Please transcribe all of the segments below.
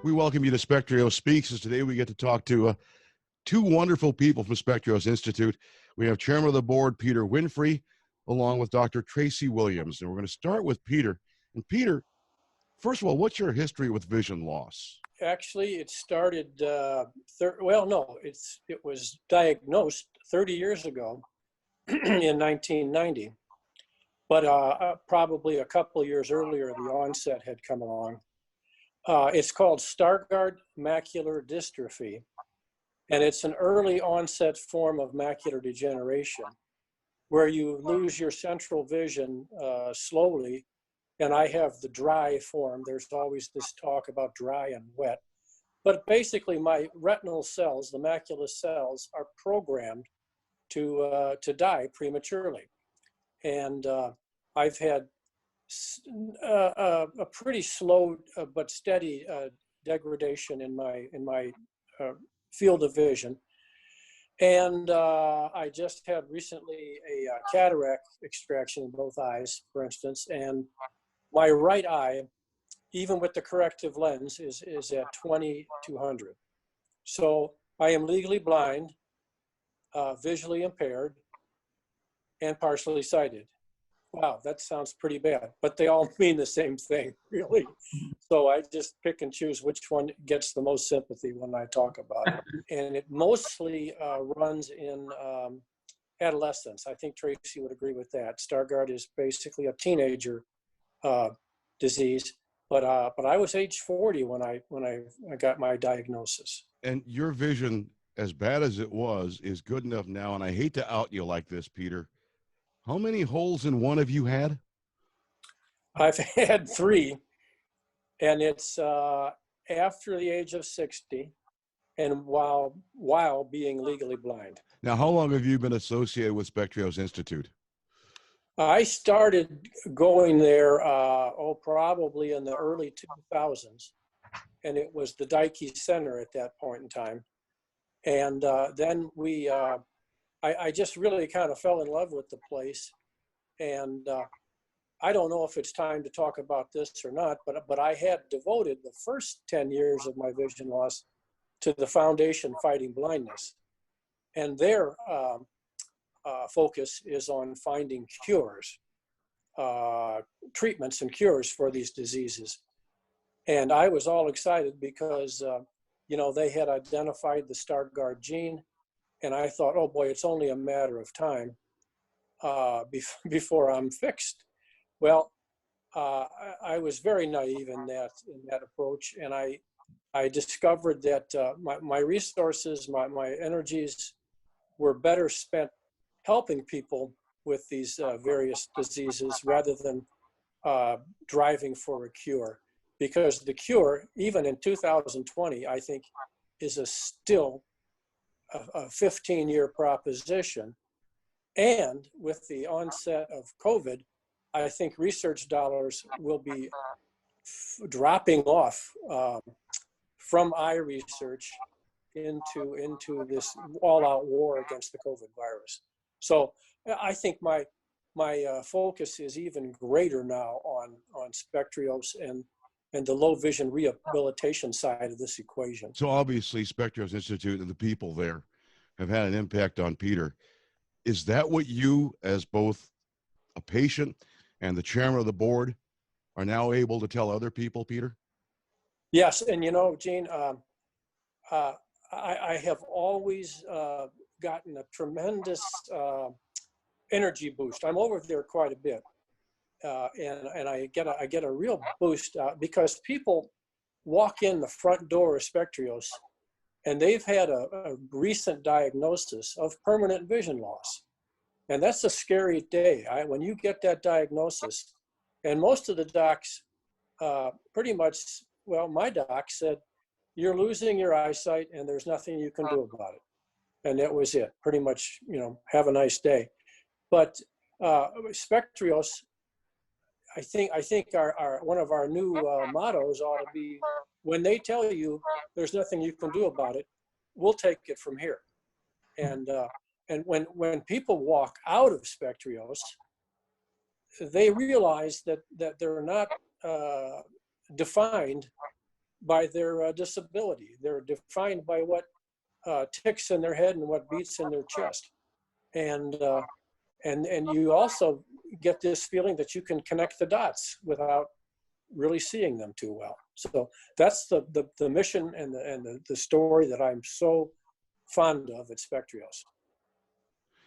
We welcome you to Spectrios Speaks, as today we get to talk to two wonderful people from Spectrios Institute. We have Chairman of the Board, Peter Winfrey, along with Dr. Tracy Williams. And we're going to start with Peter. And Peter, first of all, what's your history with vision loss? Actually, it started, it was diagnosed 30 years ago in 1990. But probably a couple of years earlier, the onset had come along. It's called Stargardt macular dystrophy, and it's an early onset form of macular degeneration where you lose your central vision slowly. And I have the dry form. There's always this talk about dry and wet. But basically, my retinal cells, the macula cells, are programmed to die prematurely. And I've had a pretty slow but steady degradation in my field of vision. And I just had recently a cataract extraction in both eyes, for instance, and my right eye, even with the corrective lens, is at 20/200. So I am legally blind, visually impaired, and partially sighted. Wow, that sounds pretty bad, but they all mean the same thing, really. So I just pick and choose which one gets the most sympathy when I talk about it. And it mostly runs in adolescence. I think Tracy would agree with that. Stargardt is basically a teenager disease, but I was age 40 when I got my diagnosis. And your vision, as bad as it was, is good enough now. And I hate to out you like this, Peter. How many holes in one have you had? I've had 3, and it's after the age of 60, and while being legally blind. Now, how long have you been associated with Spectrios Institute? I started going there, probably in the early 2000s, and it was the Dyke Center at that point in time. And then I just really kind of fell in love with the place. And I don't know if it's time to talk about this or not, but I had devoted the first 10 years of my vision loss to the Foundation Fighting Blindness. And their focus is on finding cures, treatments and cures for these diseases. And I was all excited because, they had identified the Stargardt gene. And I thought, oh boy, it's only a matter of time before I'm fixed. Well, I was very naive in that approach, and I discovered that my resources, my energies were better spent helping people with these various diseases rather than driving for a cure. Because the cure, even in 2020, I think, is still a 15-year proposition. And with the onset of COVID, I think research dollars will be dropping off from eye research into this all-out war against the COVID virus. So I think my focus is even greater now on Spectrios and the low vision rehabilitation side of this equation. So obviously Spectrios Institute and the people there have had an impact on Peter. Is that what you, as both a patient and the chairman of the board, are now able to tell other people, Peter? Yes, and Gene, I have always gotten a tremendous energy boost. I'm over there quite a bit. And I get a real boost because people walk in the front door of Spectrios and they've had a recent diagnosis of permanent vision loss. And that's a scary day. When you get that diagnosis, and most of the docs pretty much, my doc said, you're losing your eyesight and there's nothing you can do about it. And that was it. Pretty much, have a nice day. But Spectrios, I think our one of our new mottos ought to be, when they tell you there's nothing you can do about it, we'll take it from here. And when people walk out of Spectrios, they realize that they're not defined by their disability. They're defined by what ticks in their head and what beats in their chest. And you also get this feeling that you can connect the dots without really seeing them too well. So that's the mission and the story that I'm so fond of at Spectrios.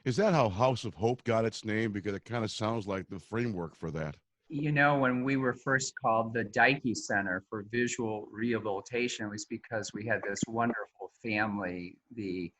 Is that how House of Hope got its name? Because it kind of sounds like the framework for that. You know, when we were first called the Dyke Center for Visual Rehabilitation, it was because we had this wonderful family, the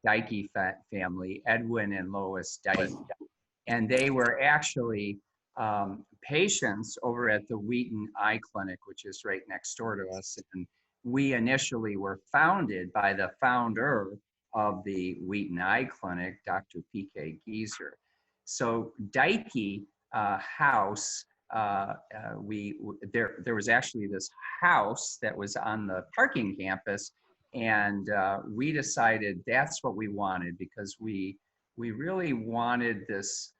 Dyke family, Edwin and Lois Dyke. And they were actually patients over at the Wheaton Eye Clinic, which is right next door to us. And we initially were founded by the founder of the Wheaton Eye Clinic, Dr. P.K. Geezer. So Dyke house, there was actually this house that was on the parking campus, and we decided that's what we wanted, because we really wanted this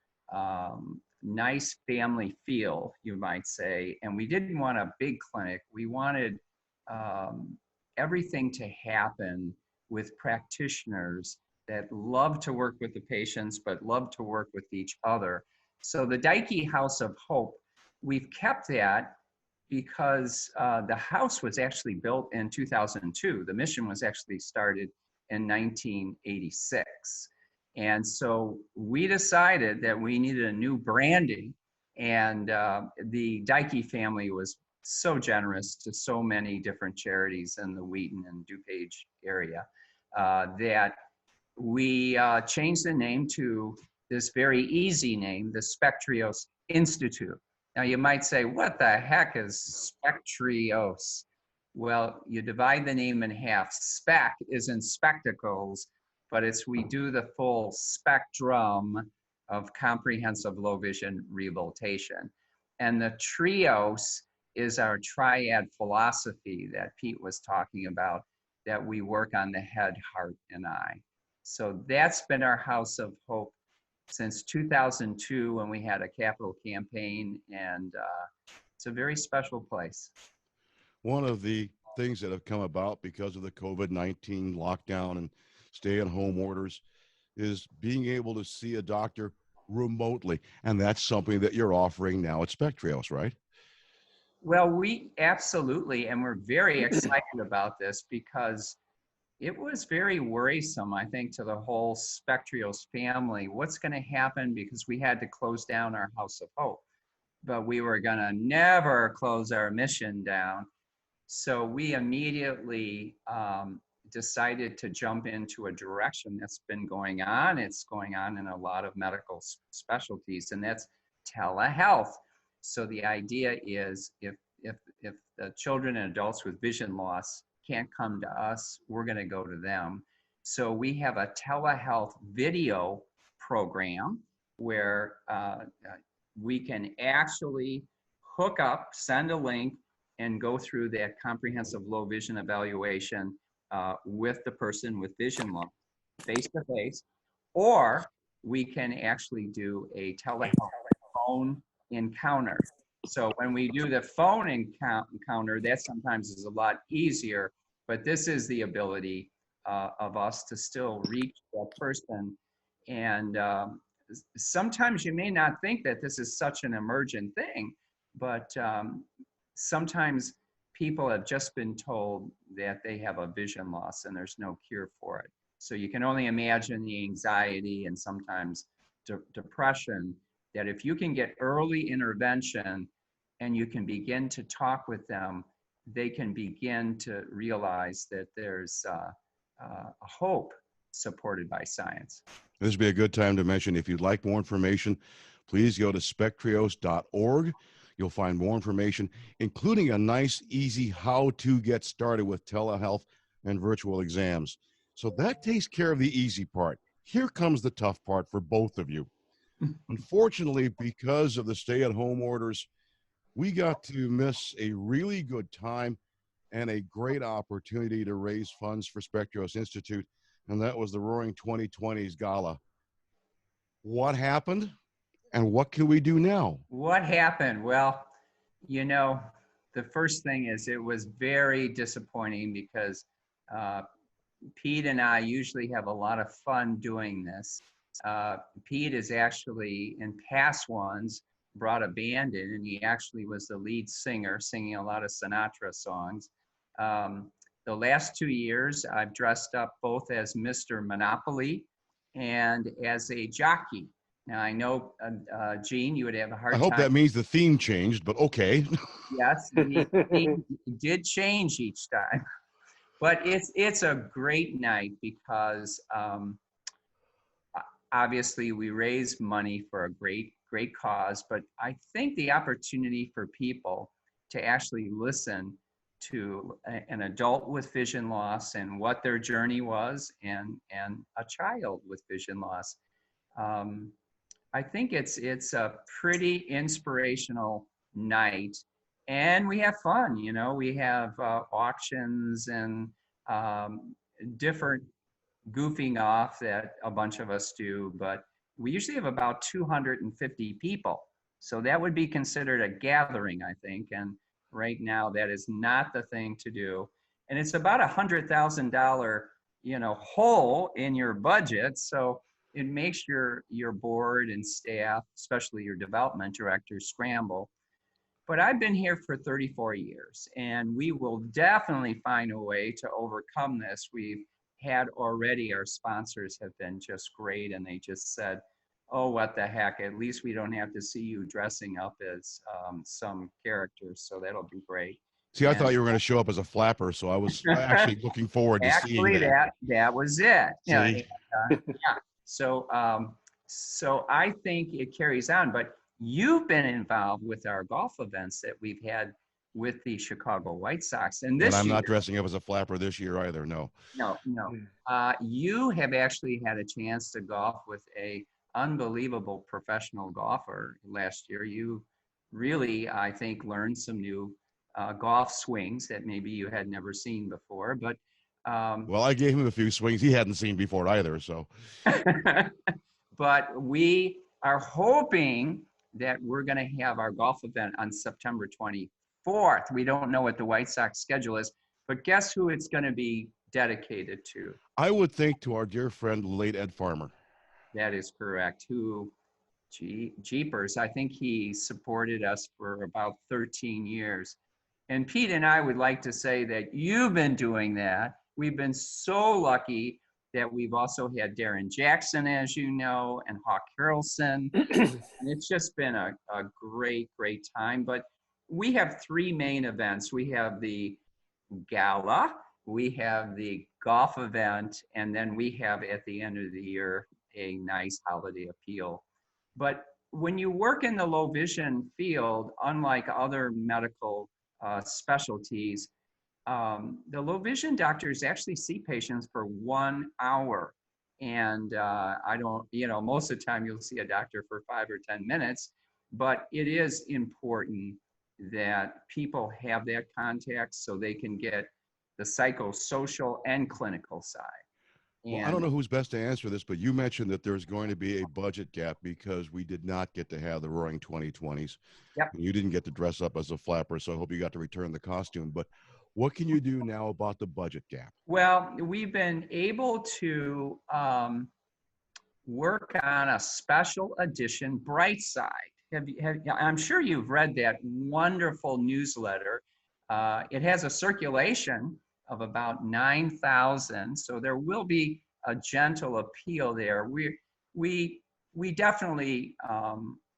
nice family feel, you might say, and we didn't want a big clinic. We wanted everything to happen with practitioners that love to work with the patients, but love to work with each other. So the Dyke House of Hope, we've kept that because the house was actually built in 2002. The mission was actually started in 1986. And so we decided that we needed a new branding, and the Dyke family was so generous to so many different charities in the Wheaton and DuPage area that we changed the name to this very easy name, the Spectrios Institute. Now you might say, what the heck is Spectrios? Well, you divide the name in half. Spec is in spectacles, but we do the full spectrum of comprehensive low vision rehabilitation. And the trios is our triad philosophy that Pete was talking about, that we work on the head, heart, and eye. So that's been our House of Hope since 2002, when we had a capital campaign, and it's a very special place. One of the things that have come about because of the COVID-19 lockdown and stay-at-home orders is being able to see a doctor remotely, and that's something that you're offering now at Spectrios, right? Well, we absolutely, and we're very excited about this, because it was very worrisome, I think, to the whole Spectrios family. What's going to happen? Because we had to close down our House of Hope, but we were going to never close our mission down. So we immediately decided to jump into a direction that's been going on. It's going on in a lot of medical specialties, and that's telehealth. So the idea is, if the children and adults with vision loss can't come to us, we're going to go to them. So we have a telehealth video program where we can actually hook up, send a link, and go through that comprehensive low vision evaluation with the person with vision loss face to face, or we can actually do a telehealth phone encounter. So when we do the phone encounter, that sometimes is a lot easier, but this is the ability of us to still reach that person. And sometimes you may not think that this is such an emergent thing, but sometimes people have just been told that they have a vision loss and there's no cure for it. So you can only imagine the anxiety and sometimes depression, that if you can get early intervention and you can begin to talk with them, they can begin to realize that there's a hope supported by science. This would be a good time to mention, if you'd like more information, please go to spectrios.org. You'll find more information, including a nice, easy how to get started with telehealth and virtual exams. So that takes care of the easy part. Here comes the tough part for both of you. Unfortunately, because of the stay-at-home orders, we got to miss a really good time and a great opportunity to raise funds for Spectrios Institute, and that was the Roaring 2020s Gala. What happened, and what can we do now? What happened? Well, you know, the first thing is it was very disappointing because Pete and I usually have a lot of fun doing this. Pete is actually, in past ones, brought a band in, and he actually was the lead singer, singing a lot of Sinatra songs. The last 2 years, I've dressed up both as Mr. Monopoly and as a jockey. Now, I know, Gene, you would have a hard I time. hope that means the theme changed, but okay. Yes, the theme did change each time. But it's a great night because obviously we raise money for a great cause, but I think the opportunity for people to actually listen to an adult with vision loss and what their journey was, and a child with vision loss, I think it's a pretty inspirational night, and we have fun. You know, we have auctions and different goofing off that a bunch of us do, but we usually have about 250 people. So that would be considered a gathering, I think. And right now that is not the thing to do. And it's about $100,000, hole in your budget. So it makes your board and staff, especially your development director, scramble. But I've been here for 34 years, and we will definitely find a way to overcome this. We've had already, our sponsors have been just great, and they just said, oh, what the heck, at least we don't have to see you dressing up as some characters, so that'll be great. See, I thought you were going to show up as a flapper, so I was actually looking forward to seeing that. That was it. Yeah. See? So I think it carries on, but you've been involved with our golf events that we've had with the Chicago White Sox. And this But I'm year, not dressing up as a flapper this year either, no. No. You have actually had a chance to golf with a unbelievable professional golfer last year. You really, I think, learned some new golf swings that maybe you had never seen before. But well, I gave him a few swings he hadn't seen before either, so. But we are hoping that we're going to have our golf event on September 24th. We don't know what the White Sox schedule is, but guess who it's going to be dedicated to? I would think to our dear friend, late Ed Farmer. That is correct. Who, jeepers, I think he supported us for about 13 years. And Pete and I would like to say that you've been doing that. We've been so lucky that we've also had Darren Jackson, as you know, and Hawk Harrelson. And it's just been a great time. But we have three main events. We have the gala, we have the golf event, and then we have at the end of the year a nice holiday appeal. But when you work in the low vision field, unlike other medical specialties, the low vision doctors actually see patients for 1 hour. And I don't, most of the time you'll see a doctor for 5 or 10 minutes, but it is important that people have that contact so they can get the psychosocial and clinical side. Well, I don't know who's best to answer this, but you mentioned that there's going to be a budget gap because we did not get to have the Roaring 2020s. Yep. And you didn't get to dress up as a flapper, so I hope you got to return the costume. But what can you do now about the budget gap? Well, we've been able to work on a special edition Bright Side. I'm sure you've read that wonderful newsletter. It has a circulation of about 9,000, so there will be a gentle appeal there. We definitely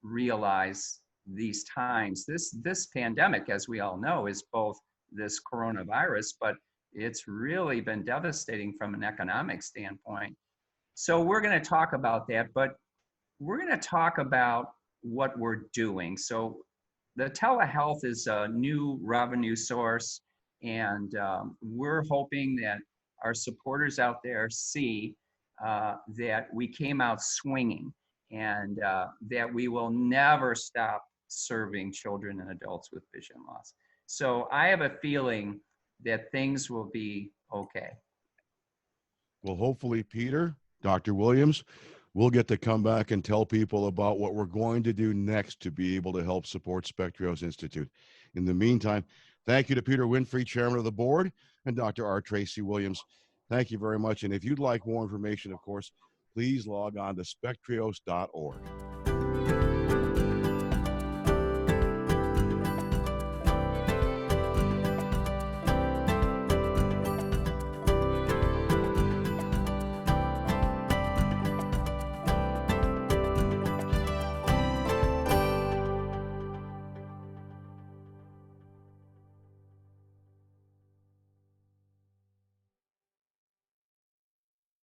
realize these times. This pandemic, as we all know, is both this coronavirus, but it's really been devastating from an economic standpoint. So we're going to talk about that, but we're going to talk about what we're doing. So the telehealth is a new revenue source, and we're hoping that our supporters out there see that we came out swinging, and that we will never stop serving children and adults with vision loss. So I have a feeling that things will be okay. Well, hopefully, Peter, Dr. Williams, we'll get to come back and tell people about what we're going to do next to be able to help support Spectrios Institute. In the meantime, thank you to Peter Winfrey, Chairman of the Board, and Dr. R. Tracy Williams. Thank you very much. And if you'd like more information, of course, please log on to spectrios.org.